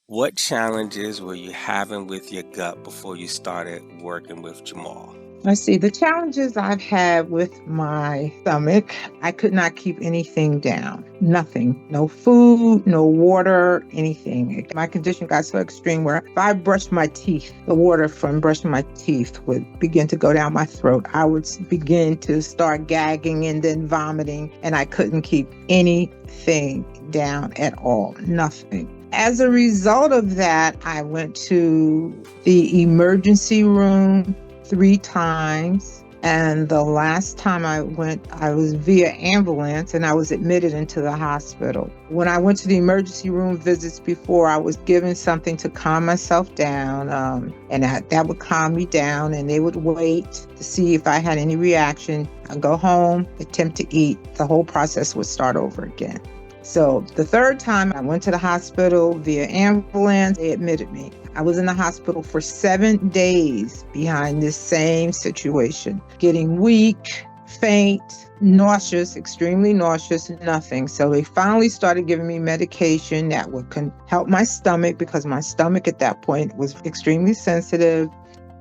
What challenges were you having with your gut before you started working with Jamal? Let's see, the challenges I've had with my stomach, I could not keep anything down. Nothing. No food, no water, anything. My condition got so extreme where if I brushed my teeth, the water from brushing my teeth would begin to go down my throat. I would begin to start gagging and then vomiting, and I couldn't keep anything down at all. Nothing. As a result of that, I went to the emergency room 3 times. And the last time I went, I was via ambulance and I was admitted into the hospital. When I went to the emergency room visits before, I was given something to calm myself down. And that would calm me down, and they would wait to see if I had any reaction. I'd go home, attempt to eat. The whole process would start over again. So the third time I went to the hospital via ambulance, they admitted me. I was in the hospital for 7 days behind this same situation, getting weak, faint, nauseous, extremely nauseous, nothing. So they finally started giving me medication that would help my stomach, because my stomach at that point was extremely sensitive,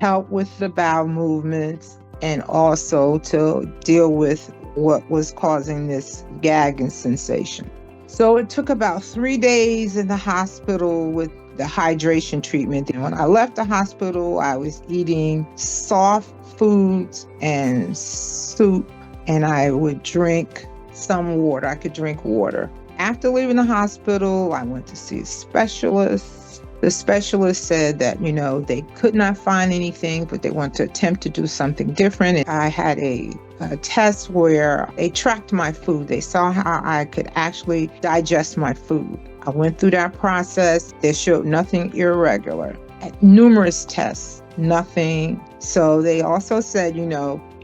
help with the bowel movements, and also to deal with what was causing this gagging sensation. So it took about 3 days in the hospital with the hydration treatment. And when I left the hospital, I was eating soft foods and soup, and I would drink some water. I could drink water. After leaving the hospital, I went to see a specialist. The specialist said that, they could not find anything, but they want to attempt to do something different. And I had a test where they tracked my food. They saw how I could actually digest my food. I went through that process. They showed nothing irregular. At numerous tests, nothing. So they also said,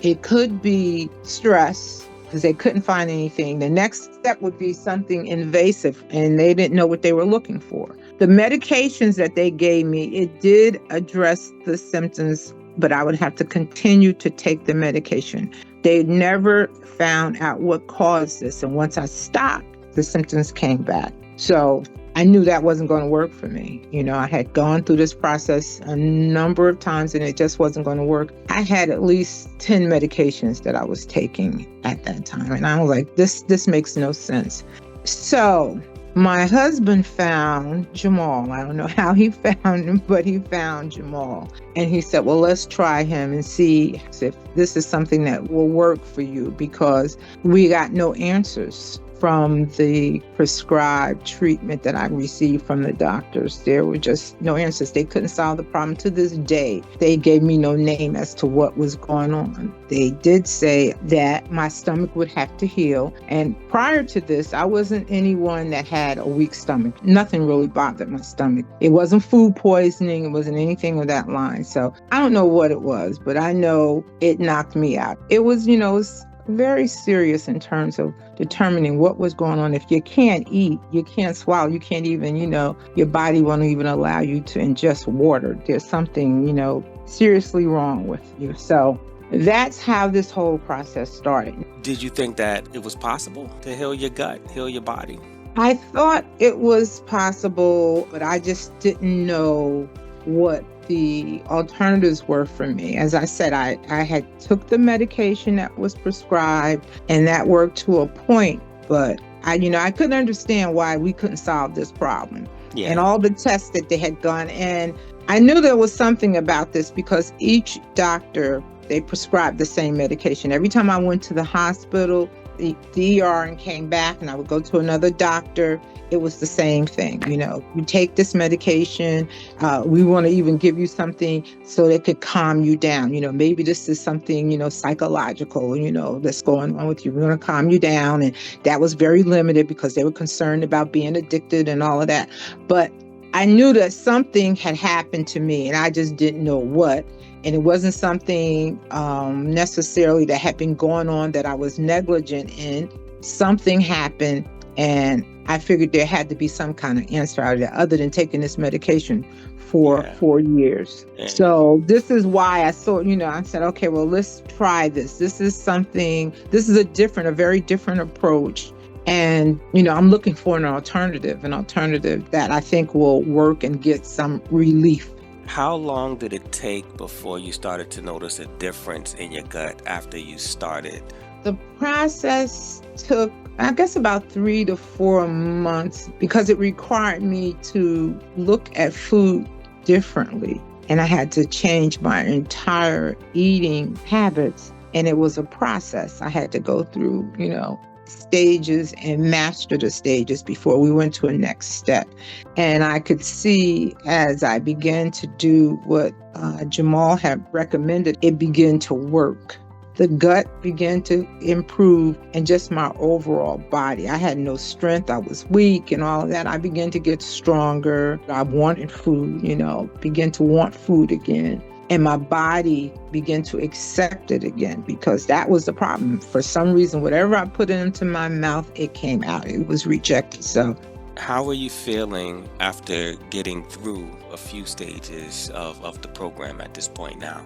it could be stress, because they couldn't find anything. The next step would be something invasive, and they didn't know what they were looking for. The medications that they gave me, it did address the symptoms, but I would have to continue to take the medication. They never found out what caused this. And once I stopped, the symptoms came back. So I knew that wasn't going to work for me. I had gone through this process a number of times, and it just wasn't going to work. I had at least 10 medications that I was taking at that time. And I was like, this makes no sense. So my husband found Jamal. I don't know how he found him, but he found Jamal. And he said, well, let's try him and see if this is something that will work for you, because we got no answers from the prescribed treatment that I received from the doctors. There were just no answers. They couldn't solve the problem. To this day, they gave me no name as to what was going on. They did say that my stomach would have to heal. And prior to this, I wasn't anyone that had a weak stomach. Nothing really bothered my stomach. It wasn't food poisoning. It wasn't anything of that line. So I don't know what it was, but I know it knocked me out. It was, it was very serious in terms of determining what was going on. If you can't eat, you can't swallow, you can't even, your body won't even allow you to ingest water. There's something, seriously wrong with you. So that's how this whole process started. Did you think that it was possible to heal your gut, heal your body? I thought it was possible, but I just didn't know what the alternatives were for me. As I said, I had took the medication that was prescribed, and that worked to a point, but I couldn't understand why we couldn't solve this problem. Yeah. And all the tests that they had done, and I knew there was something about this because each doctor, they prescribed the same medication. Every time I went to the hospital, the ER and came back, and I would go to another doctor, it was the same thing. You take this medication, we want to even give you something so that could calm you down. Maybe this is something, psychological, that's going on with you. We're going to calm you down. And that was very limited because they were concerned about being addicted and all of that. But I knew that something had happened to me, and I just didn't know what. And it wasn't something necessarily that had been going on that I was negligent in. Something happened, and I figured there had to be some kind of answer out of that other than taking this medication for 4 years. Yeah. So this is why I thought, I said, okay, well, let's try this. This is a very different approach. And, I'm looking for an alternative that I think will work and get some relief. How long did it take before you started to notice a difference in your gut after you started? The process took, I guess, about 3 to 4 months because it required me to look at food differently. And I had to change my entire eating habits. And it was a process. I had to go through, stages and master the stages before we went to a next step. And I could see as I began to do what Jamal had recommended, it began to work. The gut began to improve and just my overall body. I had no strength. I was weak and all of that. I began to get stronger. I wanted food, began to want food again. And my body began to accept it again because that was the problem. For some reason, whatever I put into my mouth, it came out. It was rejected. So how were you feeling after getting through a few stages of the program at this point now?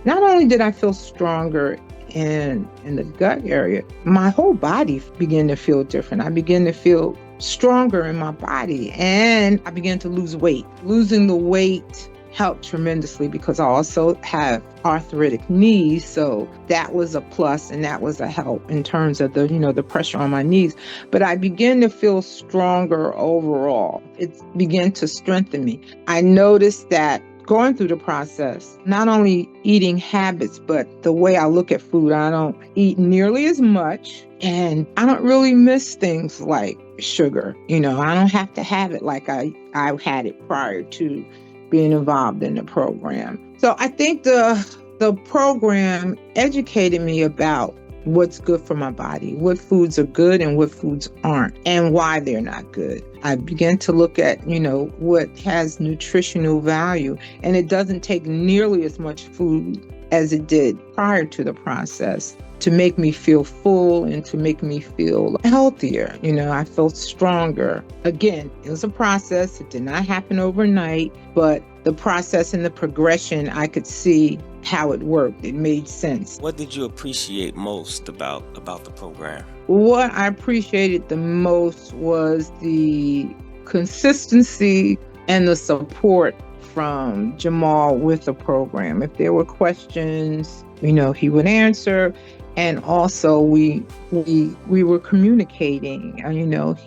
Not only did I feel stronger in the gut area, my whole body began to feel different. I began to feel stronger in my body and I began to lose weight. Losing the weight helped tremendously because I also have arthritic knees. So that was a plus and that was a help in terms of the pressure on my knees. But I began to feel stronger overall. It began to strengthen me. I noticed that going through the process, not only eating habits, but the way I look at food, I don't eat nearly as much and I don't really miss things like sugar. I don't have to have it like I had it prior to being involved in the program. So I think the program educated me about what's good for my body, what foods are good and what foods aren't, and why they're not good. I began to look at, what has nutritional value, and it doesn't take nearly as much food as it did prior to the process to make me feel full and to make me feel healthier. I felt stronger. Again, it was a process. It did not happen overnight, but the process and the progression, I could see how it worked. It made sense. What did you appreciate most about the program? What I appreciated the most was the consistency and the support from Jamal with the program. If there were questions, he would answer. And also we were communicating,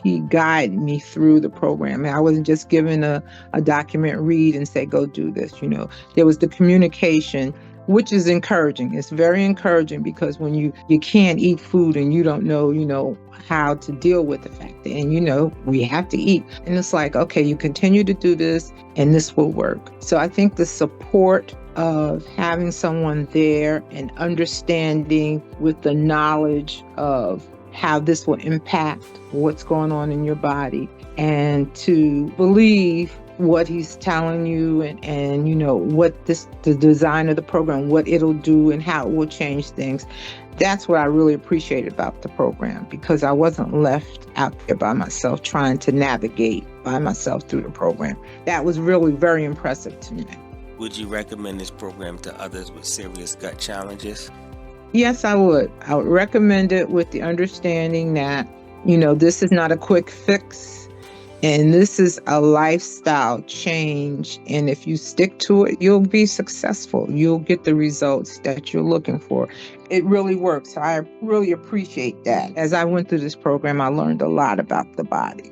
he guided me through the program. I wasn't just given a document, read and say, go do this. There was the communication, which is encouraging. It's very encouraging because when you can't eat food and you don't know, how to deal with the fact that, and we have to eat. And it's like, okay, you continue to do this and this will work. So I think the support of having someone there and understanding with the knowledge of how this will impact what's going on in your body and to believe what he's telling you and what the design of the program, what it'll do and how it will change things. That's what I really appreciate about the program because I wasn't left out there by myself trying to navigate by myself through the program. That was really very impressive to me. Would you recommend this program to others with serious gut challenges? Yes, I would. I would recommend it with the understanding that, this is not a quick fix and this is a lifestyle change. And if you stick to it, you'll be successful. You'll get the results that you're looking for. It really works. I really appreciate that. As I went through this program, I learned a lot about the body.